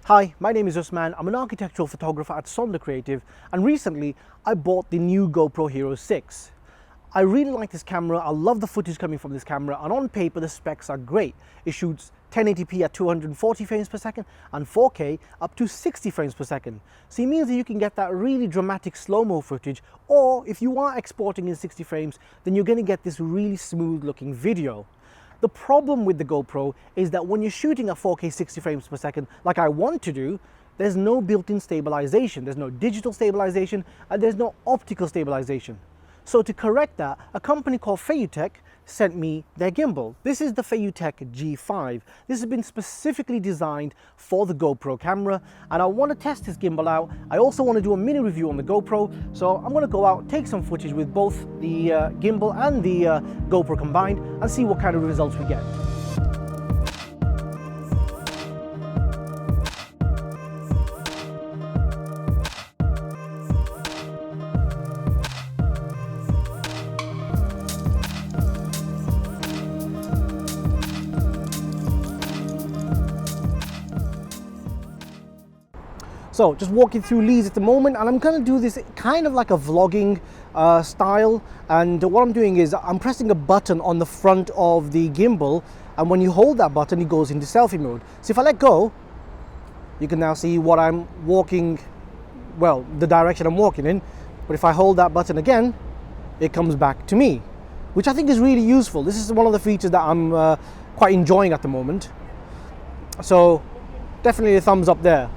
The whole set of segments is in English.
Hi, my name is Usman. I'm an architectural photographer at Sonder Creative, and recently I bought the new GoPro Hero 6. I really like this camera. I love the footage coming from this camera, and on paper the specs are great. It shoots 1080p at 240 frames per second and 4K up to 60 frames per second. So it means that you can get that really dramatic slow-mo footage, or if you are exporting in 60 frames, then you're going to get this really smooth looking video. The problem with the GoPro is that when you're shooting at 4K 60 frames per second, like I want to do, there's no built-in stabilization. There's no digital stabilization and there's no optical stabilization. So to correct that, a company called Feiyu sent me their gimbal. This is the Feiyu G5. This has been specifically designed for the GoPro camera, and I want to test this gimbal out. I also want to do a mini review on the GoPro, so I'm going to go out, take some footage with both the gimbal and the GoPro combined and see what kind of results we get. So just walking through Leeds at the moment, and I'm going to do this kind of like a vlogging style. And what I'm doing is I'm pressing a button on the front of the gimbal, and when you hold that button it goes into selfie mode. So if I let go, you can now see what I'm walking, well, the direction I'm walking in. But if I hold that button again, it comes back to me, which I think is really useful. This is one of the features that I'm quite enjoying at the moment. So definitely a thumbs up there.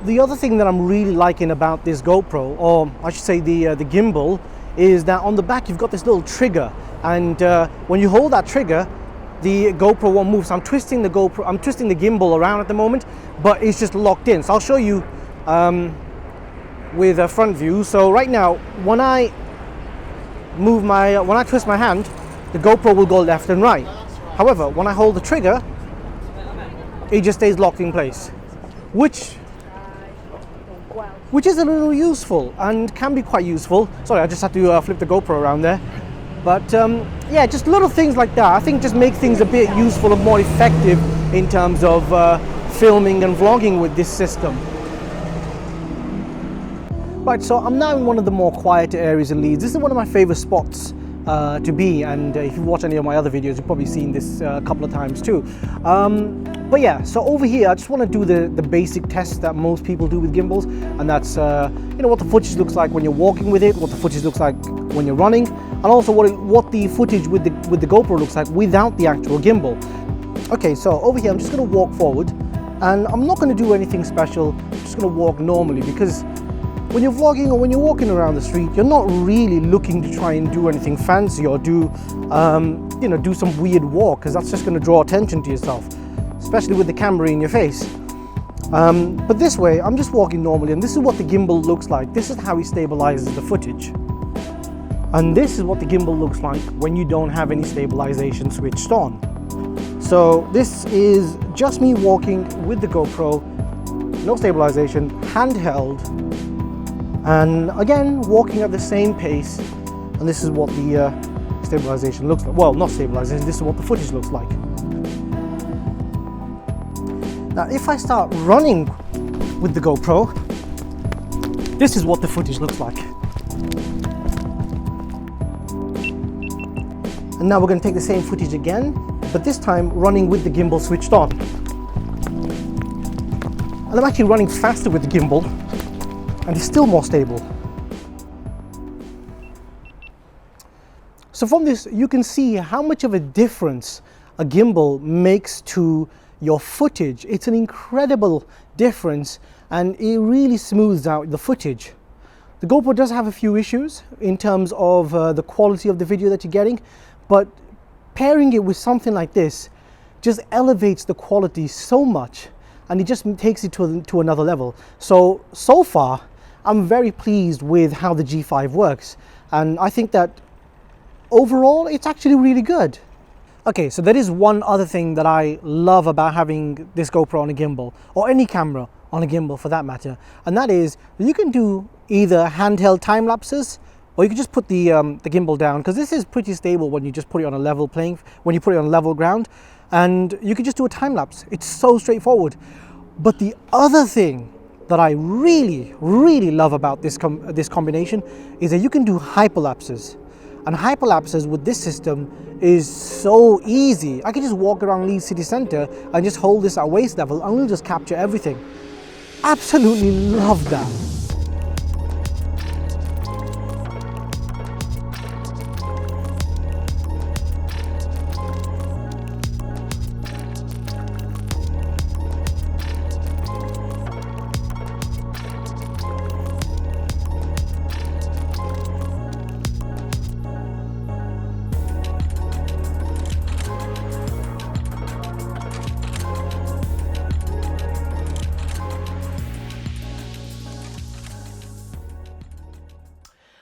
The other thing that I'm really liking about this GoPro, or I should say the gimbal, is that on the back you've got this little trigger, and when you hold that trigger, the GoPro won't move. So I'm twisting the gimbal around at the moment, but it's just locked in. So I'll show you with a front view. So right now, when I twist my hand, the GoPro will go left and right. However, when I hold the trigger, it just stays locked in place, which is a little useful and can be quite useful. Sorry, I just had to flip the GoPro around there. But yeah, just little things like that I think just make things a bit useful and more effective in terms of filming and vlogging with this system. Right, so I'm now in one of the more quieter areas in Leeds. This is one of my favorite spots to be, and if you've watched any of my other videos, you've probably seen this a couple of times too. But yeah, so over here I just want to do the basic tests that most people do with gimbals, and that's you know, what the footage looks like when you're walking with it, what the footage looks like when you're running, and also what the footage with the GoPro looks like without the actual gimbal. Okay, so over here I'm just going to walk forward, and I'm not going to do anything special. I'm just going to walk normally, because when you're vlogging or when you're walking around the street, you're not really looking to try and do anything fancy or do you know, do some weird walk, because that's just going to draw attention to yourself, especially with the camera in your face. But this way, I'm just walking normally, and this is what the gimbal looks like. This is how he stabilizes the footage. And this is what the gimbal looks like when you don't have any stabilization switched on. So this is just me walking with the GoPro, no stabilization, handheld, and again, walking at the same pace. And this is what the stabilization looks like. Well, not stabilization, this is what the footage looks like. Now, if I start running with the GoPro, this is what the footage looks like. And now we're going to take the same footage again, but this time running with the gimbal switched on. And I'm actually running faster with the gimbal, and it's still more stable. So from this, you can see how much of a difference a gimbal makes to your footage. It's an incredible difference, and it really smooths out the footage. The GoPro does have a few issues in terms of the quality of the video that you're getting, but pairing it with something like this just elevates the quality so much, and it just takes it to another level. So far, I'm very pleased with how the G5 works, and I think that overall it's actually really good. Okay, so there is one other thing that I love about having this GoPro on a gimbal, or any camera on a gimbal for that matter, and that is you can do either handheld time lapses, or you can just put the gimbal down, because this is pretty stable when you just put it on a level ground, and you can just do a time lapse. It's so straightforward. But the other thing that I really love about this combination is that you can do hyperlapses. And hyperlapses with this system is so easy. I can just walk around Leeds city centre and just hold this at waist level and we'll just capture everything. Absolutely love that.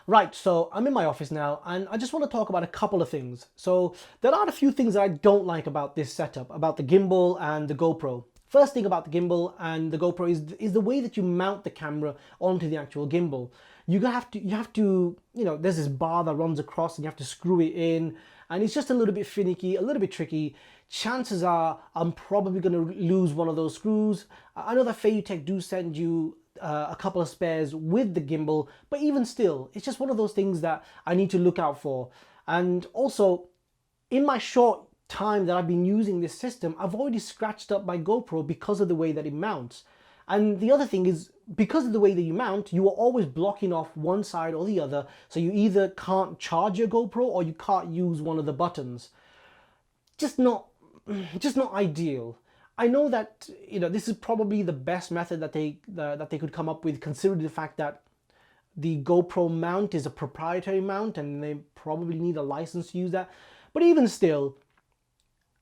Right, so I'm in my office now and I just want to talk about a couple of things. So there are a few things that I don't like about this setup, about the gimbal and the GoPro. First thing about the gimbal and the GoPro is the way that you mount the camera onto the actual gimbal. You have to, you know, there's this bar that runs across and you have to screw it in, and it's just a little bit finicky, a little bit tricky. Chances are I'm probably going to lose one of those screws. I know that Feiyu Tech do send you a couple of spares with the gimbal, but even still, it's just one of those things that I need to look out for. And also, in my short time that I've been using this system, I've already scratched up my GoPro because of the way that it mounts. And the other thing is, because of the way that you mount, you are always blocking off one side or the other, so you either can't charge your GoPro or you can't use one of the buttons. Just not ideal. I know that, you know, this is probably the best method that they could come up with, considering the fact that the GoPro mount is a proprietary mount and they probably need a license to use that. But even still,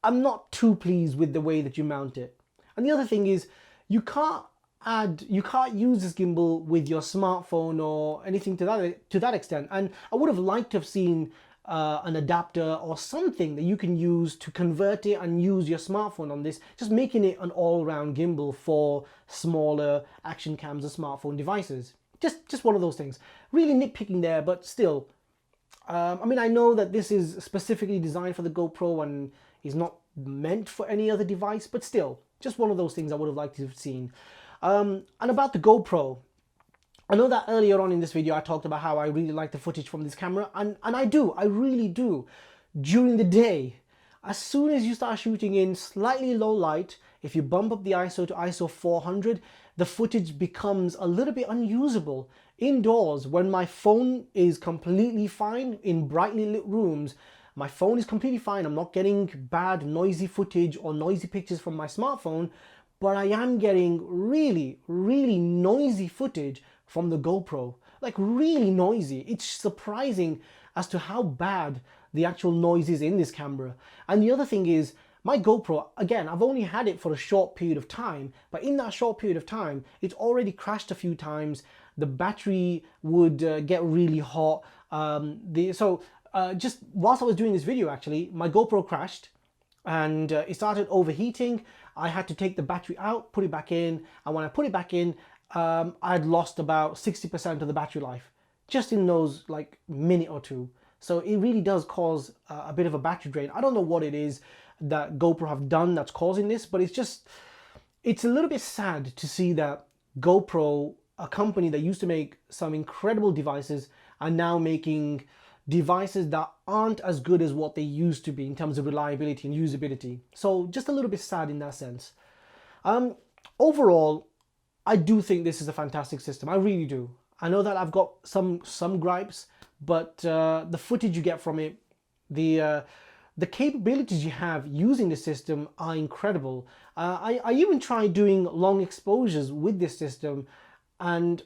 I'm not too pleased with the way that you mount it. And the other thing is, you can't use this gimbal with your smartphone or anything to that extent. And I would have liked to have seen an adapter or something that you can use to convert it and use your smartphone on this, just making it an all-round gimbal for smaller action cams and smartphone devices. Just one of those things. Really nitpicking there, but still. I mean, I know that this is specifically designed for the GoPro and is not meant for any other device, but still, just one of those things I would have liked to have seen. And about the GoPro, I know that earlier on in this video I talked about how I really like the footage from this camera, and I really do. During the day, as soon as you start shooting in slightly low light, if you bump up the ISO to ISO 400, the footage becomes a little bit unusable. Indoors, when my phone is completely fine, in brightly lit rooms, my phone is completely fine. I'm not getting bad noisy footage or noisy pictures from my smartphone, but I am getting really noisy footage from the GoPro, like really noisy. It's surprising as to how bad the actual noise is in this camera. And the other thing is, my GoPro, again, I've only had it for a short period of time, but in that short period of time, it's already crashed a few times. The battery would get really hot. Just whilst I was doing this video, actually, my GoPro crashed and it started overheating. I had to take the battery out, put it back in, and when I put it back in, I'd lost about 60% of the battery life just in those like minute or two. So it really does cause a bit of a battery drain. I don't know what it is that GoPro have done that's causing this, but it's a little bit sad to see that GoPro, a company that used to make some incredible devices, are now making devices that aren't as good as what they used to be in terms of reliability and usability. So just a little bit sad in that sense. Overall, I do think this is a fantastic system. I really do. I know that I've got some gripes, but the footage you get from it, the capabilities you have using the system are incredible. I even tried doing long exposures with this system, and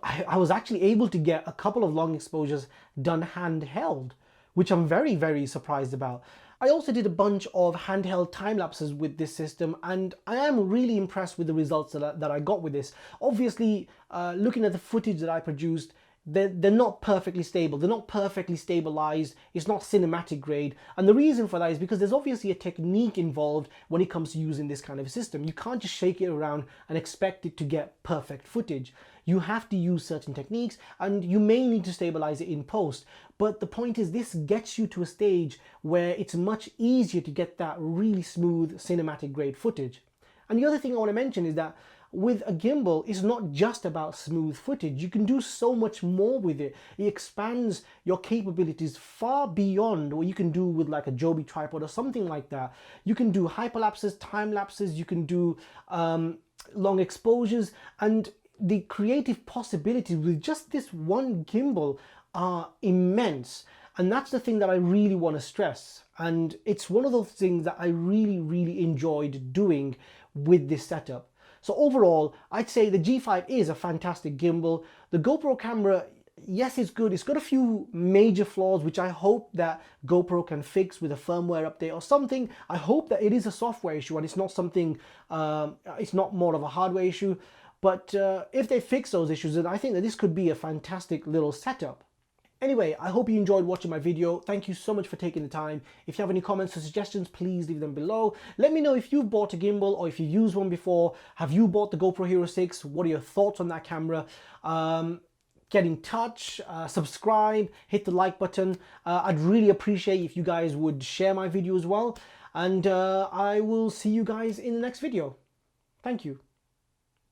I was actually able to get a couple of long exposures done handheld, which I'm very surprised about. I also did a bunch of handheld time lapses with this system, and I am really impressed with the results that I got with this. Obviously, looking at the footage that I produced, they're not perfectly stable, they're not perfectly stabilized, it's not cinematic grade, and the reason for that is because there's obviously a technique involved when it comes to using this kind of system. You can't just shake it around and expect it to get perfect footage. You have to use certain techniques, and you may need to stabilize it in post, but the point is this gets you to a stage where it's much easier to get that really smooth cinematic grade footage. And the other thing I want to mention is that with a gimbal, it's not just about smooth footage. You can do so much more with it. It expands your capabilities far beyond what you can do with like a Joby tripod or something like that. You can do hyperlapses, time lapses, you can do long exposures, and the creative possibilities with just this one gimbal are immense. And that's the thing that I really want to stress. And it's one of those things that I really enjoyed doing with this setup. So overall, I'd say the G5 is a fantastic gimbal. The GoPro camera, yes, it's good. It's got a few major flaws, which I hope that GoPro can fix with a firmware update or something. I hope that it is a software issue and it's not something, it's not more of a hardware issue. But if they fix those issues, then I think that this could be a fantastic little setup. Anyway, I hope you enjoyed watching my video. Thank you so much for taking the time. If you have any comments or suggestions, please leave them below. Let me know if you've bought a gimbal or if you've used one before. Have you bought the GoPro Hero 6? What are your thoughts on that camera? Get in touch, subscribe, hit the like button. I'd really appreciate if you guys would share my video as well. And I will see you guys in the next video. Thank you.